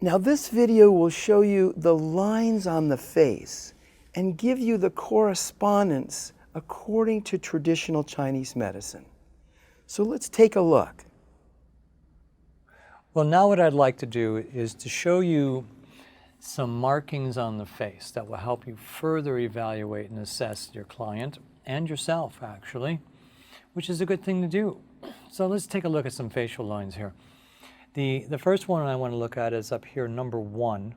Now this video will show you the lines on the face and give you the correspondence according to traditional Chinese medicine. So let's take a look. Well, now what I'd like to do is to show you some markings on the face that will help you further evaluate and assess your client and yourself, actually, which is a good thing to do. So let's take a look at some facial lines here. The first one I want to look at is up here, number 1.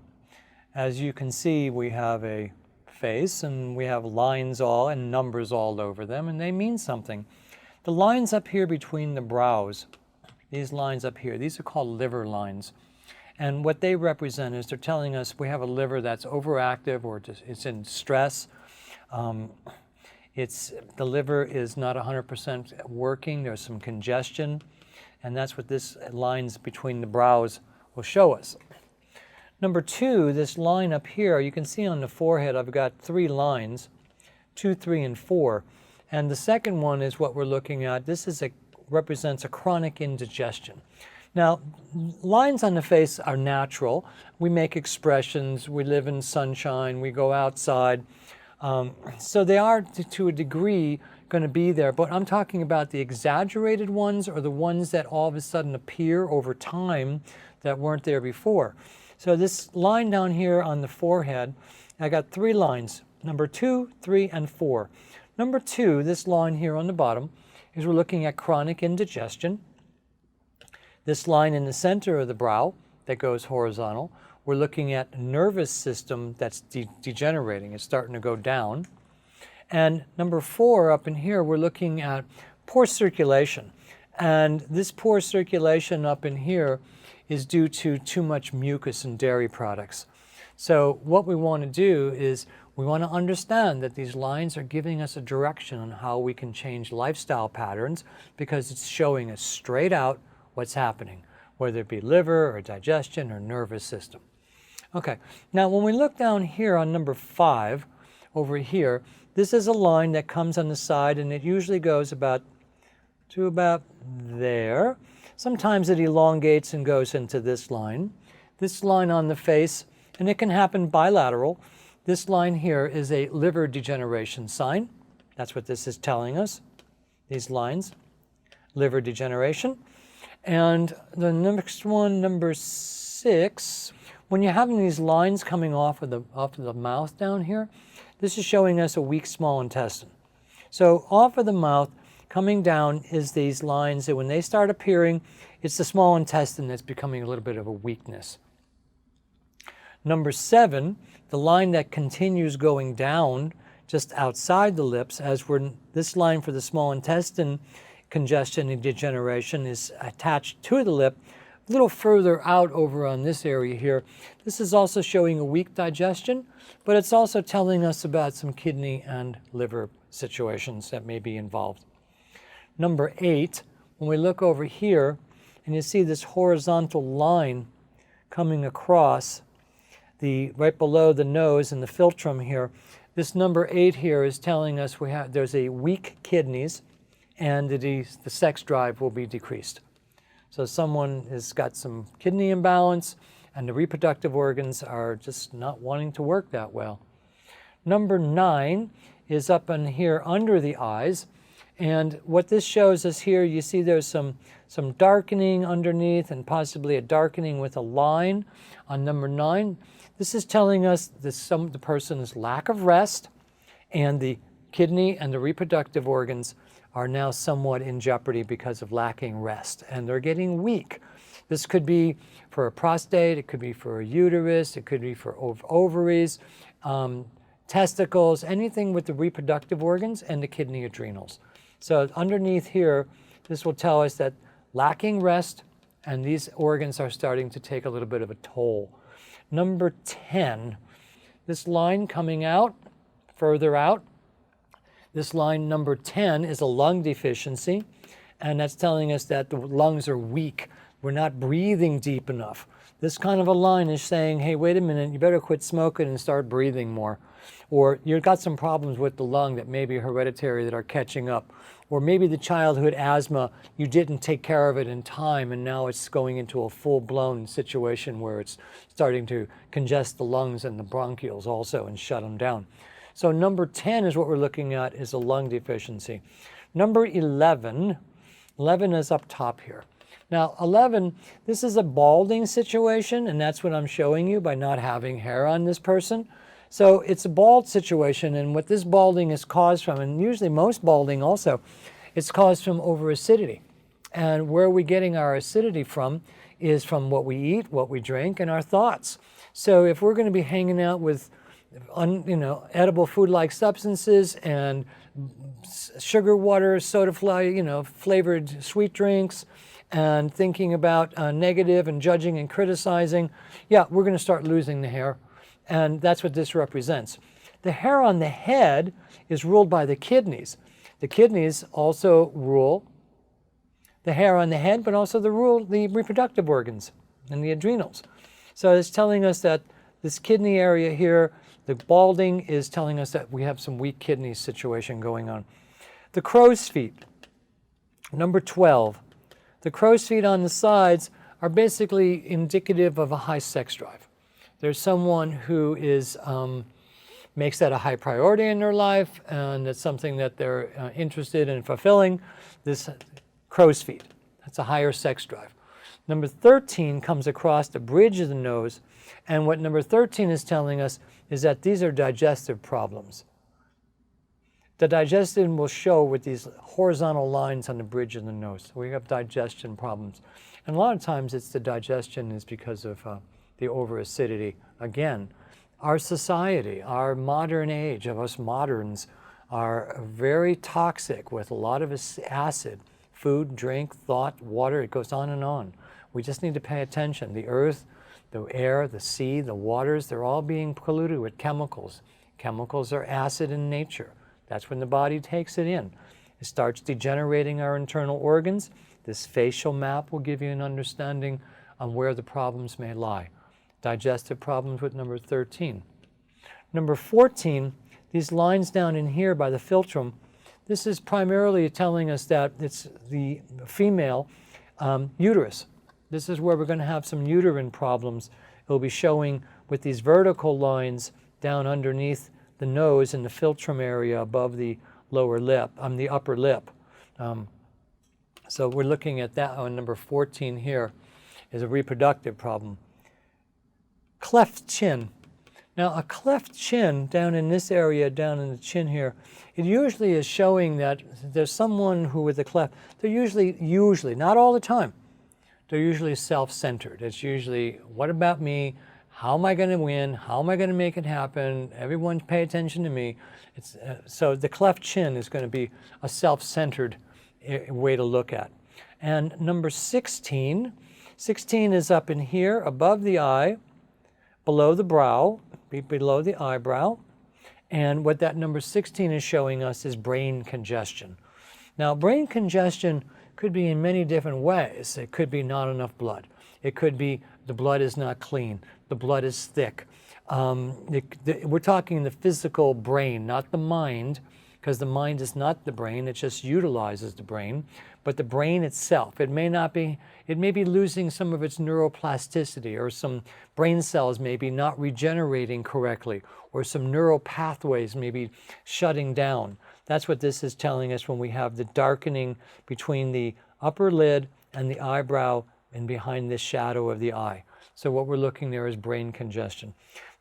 As you can see, we have a face and we have lines all and numbers all over them, and they mean something. The lines up here between the brows, these lines up here, these are called liver lines. And what they represent is they're telling us we have a liver that's overactive or it's in stress. The liver is not 100% working. There's some congestion. And that's what this lines between the brows will show us. Number 2, this line up here, you can see on the forehead I've got 3 lines, 2, 3, and 4. And the second one is what we're looking at. This represents a chronic indigestion. Now, lines on the face are natural. We make expressions, we live in sunshine, we go outside. So they are, to a degree, going to be there. But I'm talking about the exaggerated ones or the ones that all of a sudden appear over time that weren't there before. So this line down here on the forehead, I got 3 lines, number 2, 3, and 4. Number 2, this line here on the bottom, is we're looking at chronic indigestion. This line in the center of the brow that goes horizontal, we're looking at nervous system that's degenerating. It's starting to go down. And number 4 up in here, we're looking at poor circulation. And this poor circulation up in here is due to too much mucus and dairy products. So what we want to do is we want to understand that these lines are giving us a direction on how we can change lifestyle patterns, because it's showing us straight out what's happening, whether it be liver or digestion or nervous system. Okay, now when we look down here on number 5, over here, this is a line that comes on the side, and it usually goes about there. Sometimes it elongates and goes into this line. This line on the face, and it can happen bilateral. This line here is a liver degeneration sign. That's what this is telling us, these lines, liver degeneration. And the next one, number 6, when you're having these lines coming off of the mouth down here, this is showing us a weak small intestine. So off of the mouth, coming down is these lines that when they start appearing, it's the small intestine that's becoming a little bit of a weakness. Number 7, the line that continues going down just outside the lips, as this line for the small intestine congestion and degeneration is attached to the lip, a little further out over on this area here. This is also showing a weak digestion, but it's also telling us about some kidney and liver situations that may be involved. Number 8, when we look over here, and you see this horizontal line coming across right below the nose and the philtrum here, this number 8 here is telling us there's a weak kidneys, and the sex drive will be decreased. So someone has got some kidney imbalance, and the reproductive organs are just not wanting to work that well. Number 9 is up in here under the eyes, and what this shows us here, you see there's some darkening underneath and possibly a darkening with a line on number 9. This is telling us the person's lack of rest, and the kidney and the reproductive organs are now somewhat in jeopardy because of lacking rest, and they're getting weak. This could be for a prostate, it could be for a uterus, it could be for ovaries, testicles, anything with the reproductive organs and the kidney adrenals. So underneath here, this will tell us that lacking rest, and these organs are starting to take a little bit of a toll. Number 10, this line coming out, further out, this line number 10 is a lung deficiency, and that's telling us that the lungs are weak. We're not breathing deep enough. This kind of a line is saying, hey, wait a minute, you better quit smoking and start breathing more. Or you've got some problems with the lung that may be hereditary that are catching up. Or maybe the childhood asthma, you didn't take care of it in time, and now it's going into a full-blown situation where it's starting to congest the lungs and the bronchioles also and shut them down. So number 10 is what we're looking at, is a lung deficiency. Number 11 is up top here. Now 11, this is a balding situation, and that's what I'm showing you by not having hair on this person. So it's a bald situation, and what this balding is caused from, and usually most balding also, it's caused from overacidity. And where are we getting our acidity from is from what we eat, what we drink, and our thoughts. So if we're going to be hanging out with edible food-like substances and sugar water, soda flavored sweet drinks, and thinking about negative and judging and criticizing, yeah, we're going to start losing the hair. And that's what this represents. The hair on the head is ruled by the kidneys. The kidneys also rule the hair on the head, but also the reproductive organs and the adrenals. So it's telling us that this kidney area here, the balding, is telling us that we have some weak kidney situation going on. The crow's feet, number 12. The crow's feet on the sides are basically indicative of a high sex drive. There's someone who makes that a high priority in their life, and it's something that they're interested in fulfilling. This crow's feet, that's a higher sex drive. Number 13 comes across the bridge of the nose, and what number 13 is telling us is that these are digestive problems. The digestion will show with these horizontal lines on the bridge of the nose. We have digestion problems. And a lot of times it's the digestion is because of the overacidity. Again, our society, our modern age of us moderns are very toxic with a lot of acid. Food, drink, thought, water, it goes on and on. We just need to pay attention. The earth, the air, the sea, the waters, they're all being polluted with chemicals. Chemicals are acid in nature. That's when the body takes it in. It starts degenerating our internal organs. This facial map will give you an understanding on where the problems may lie. Digestive problems with number 13. Number 14, these lines down in here by the philtrum, this is primarily telling us that it's the female uterus. This is where we're going to have some uterine problems. It'll be showing with these vertical lines down underneath the nose and the philtrum area above the lower lip, the upper lip. So we're looking at that on number 14 here is a reproductive problem. Cleft chin. Now a cleft chin down in this area, down in the chin here, it usually is showing that there's someone who with a cleft, they're usually, not all the time, they're usually self-centered. It's usually, what about me? How am I going to win? How am I going to make it happen? Everyone pay attention to me. So the cleft chin is going to be a self-centered way to look at. And number 16 is up in here above the eye, below the brow, below the eyebrow. And what that number 16 is showing us is brain congestion. Now, brain congestion could be in many different ways. It could be not enough blood. It could be the blood is not clean. The blood is thick. We're talking the physical brain, not the mind, because the mind is not the brain. It just utilizes the brain. But the brain itself, it may be losing some of its neuroplasticity, or some brain cells may be not regenerating correctly, or some neural pathways may be shutting down. That's what this is telling us when we have the darkening between the upper lid and the eyebrow and behind this shadow of the eye. So what we're looking there is brain congestion.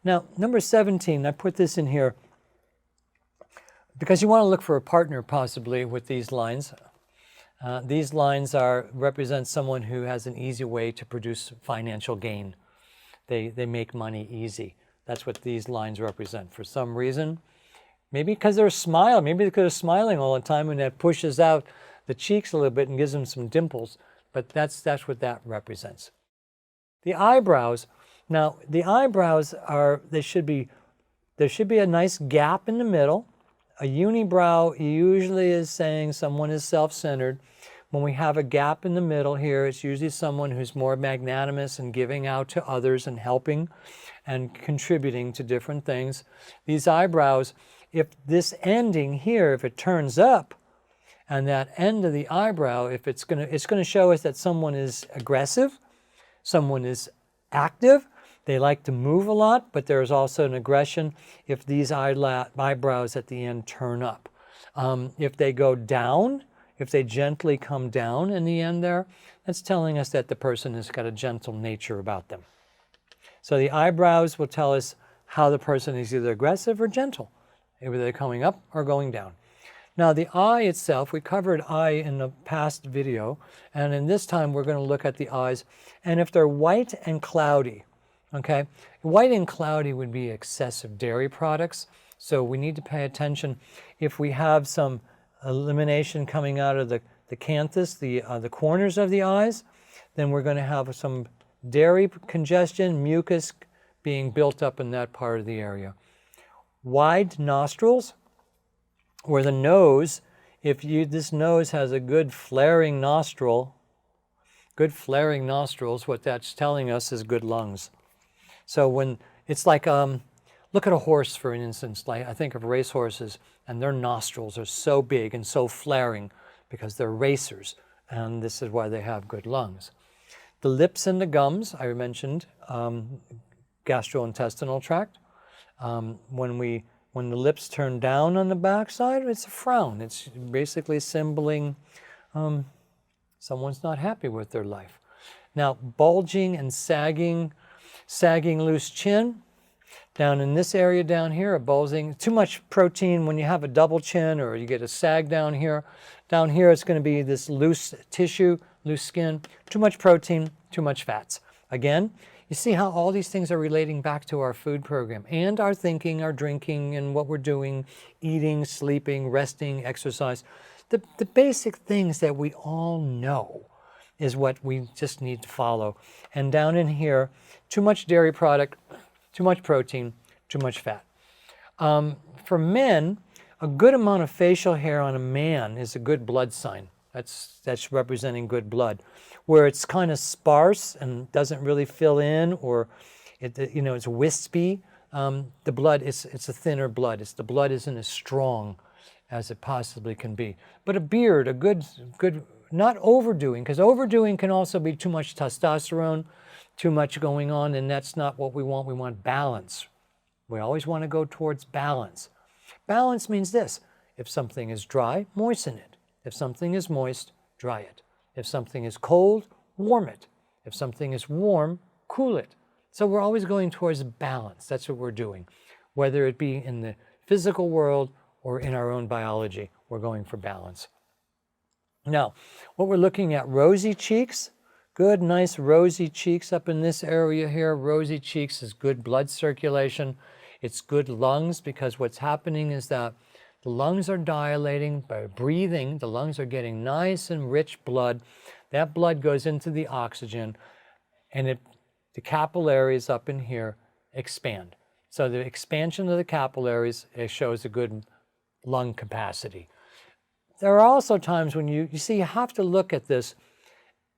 Now, number 17, I put this in here because you want to look for a partner possibly with these lines. These lines represent someone who has an easy way to produce financial gain. They make money easy. That's what these lines represent. For some reason, maybe because they're smiling, maybe because they're smiling all the time and that pushes out the cheeks a little bit and gives them some dimples. But that's what that represents. The eyebrows. Now, the eyebrows there should be a nice gap in the middle. A unibrow usually is saying someone is self-centered. When we have a gap in the middle here, it's usually someone who's more magnanimous and giving out to others and helping and contributing to different things. These eyebrows, if this ending here, if it turns up, And that end of the eyebrow, if it's going to show us that someone is aggressive, someone is active, they like to move a lot, but there's also an aggression if these eyebrows at the end turn up. If they go down, if they gently come down in the end there, that's telling us that the person has got a gentle nature about them. So the eyebrows will tell us how the person is either aggressive or gentle, either they're coming up or going down. Now the eye itself, we covered eye in the past video, and in this time we're going to look at the eyes, and if they're white and cloudy, okay, white and cloudy would be excessive dairy products, so we need to pay attention. If we have some elimination coming out of the canthus, the corners of the eyes, then we're going to have some dairy congestion, mucus being built up in that part of the area. Wide nostrils, or the nose, this nose has a good flaring nostril, what that's telling us is good lungs. So when it's like, look at a horse, for instance, like I think of racehorses, and their nostrils are so big and so flaring because they're racers, and this is why they have good lungs. The lips and the gums, I mentioned, gastrointestinal tract. When the lips turn down on the backside, it's a frown. It's basically symboling someone's not happy with their life. Now, bulging and sagging loose chin. Down in this area down here, a bulging, too much protein when you have a double chin or you get a sag down here. Down here, it's going to be this loose tissue, loose skin, too much protein, too much fats. Again, you see how all these things are relating back to our food program and our thinking, our drinking, and what we're doing, eating, sleeping, resting, exercise. The basic things that we all know is what we just need to follow. And down in here, too much dairy product, too much protein, too much fat. For men, a good amount of facial hair on a man is a good blood sign. That's representing good blood. Where it's kind of sparse and doesn't really fill in, or it's wispy, the blood it's a thinner blood. The blood isn't as strong as it possibly can be. But a beard, a good, not overdoing, because overdoing can also be too much testosterone, too much going on, and that's not what we want. We want balance. We always want to go towards balance. Balance means this: if something is dry, moisten it. If something is moist, dry it. If something is cold, warm it. If something is warm, cool it. So we're always going towards balance. That's what we're doing. Whether it be in the physical world or in our own biology, we're going for balance. Now, what we're looking at, rosy cheeks, good, nice rosy cheeks up in this area here. Rosy cheeks is good blood circulation. It's good lungs, because what's happening is that the lungs are dilating by breathing. The lungs are getting nice and rich blood. That blood goes into the oxygen, and the capillaries up in here expand. So the expansion of the capillaries, it shows a good lung capacity. There are also times when you see, you have to look at this.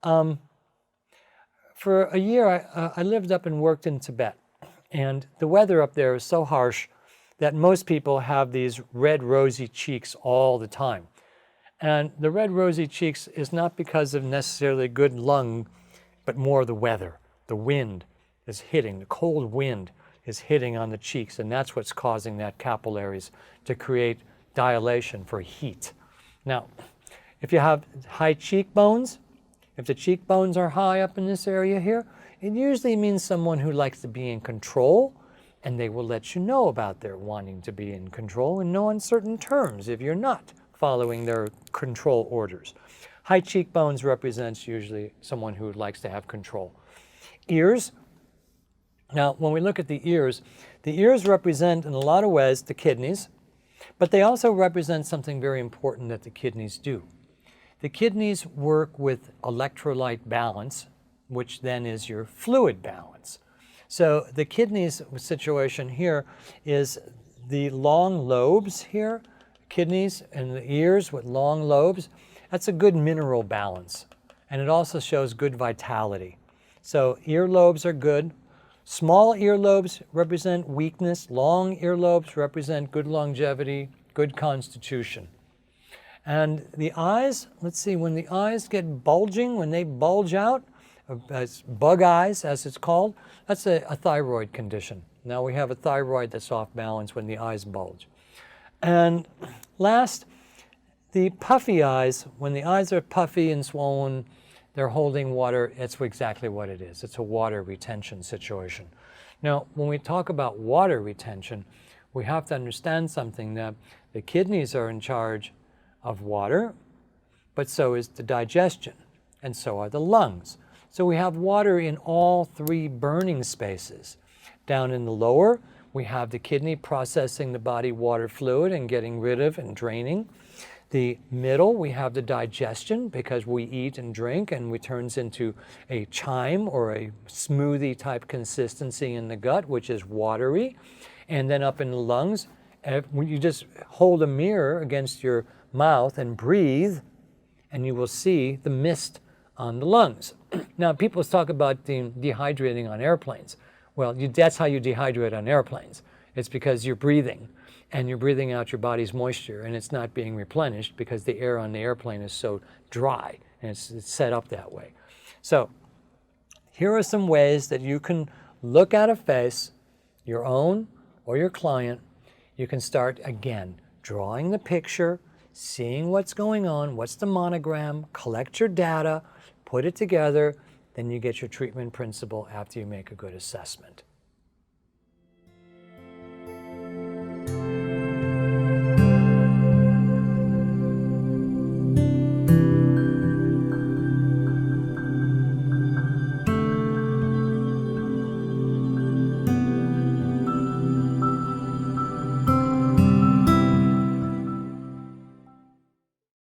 For a year, I lived up and worked in Tibet, and the weather up there is so harsh that most people have these red rosy cheeks all the time. And the red rosy cheeks is not because of necessarily good lung, but more the weather. The wind is hitting, the cold wind is hitting on the cheeks, and that's what's causing that capillaries to create dilation for heat. Now, if you have high cheekbones, if the cheekbones are high up in this area here, it usually means someone who likes to be in control, and they will let you know about their wanting to be in control in no uncertain terms if you're not following their control orders. High cheekbones represents usually someone who likes to have control. Ears. Now, when we look at the ears represent in a lot of ways the kidneys, but they also represent something very important that the kidneys do. The kidneys work with electrolyte balance, which then is your fluid balance. So the kidneys situation here is the long lobes here, kidneys and the ears with long lobes. That's a good mineral balance, and it also shows good vitality. So earlobes are good. Small earlobes represent weakness. Long earlobes represent good longevity, good constitution. And the eyes, let's see, when the eyes get bulging, when they bulge out, as bug eyes as it's called, that's a thyroid condition. Now we have a thyroid that's off balance when the eyes bulge. And last, the puffy eyes, when the eyes are puffy and swollen, they're holding water, it's exactly what it is. It's a water retention situation. Now, when we talk about water retention, we have to understand something, that the kidneys are in charge of water, but so is the digestion, and so are the lungs. So we have water in all three burning spaces. Down in the lower, we have the kidney processing the body water fluid and getting rid of and draining. The middle, we have the digestion, because we eat and drink and it turns into a chyme or a smoothie type consistency in the gut, which is watery. And then up in the lungs, when you just hold a mirror against your mouth and breathe, and you will see the mist on the lungs. Now, people talk about dehydrating on airplanes. Well, that's how you dehydrate on airplanes. It's because you're breathing, and you're breathing out your body's moisture, and it's not being replenished because the air on the airplane is so dry, and it's set up that way. So here are some ways that you can look at a face, your own or your client. You can start, again, drawing the picture, seeing what's going on, what's the monogram, collect your data, put it together, then you get your treatment principle after you make a good assessment.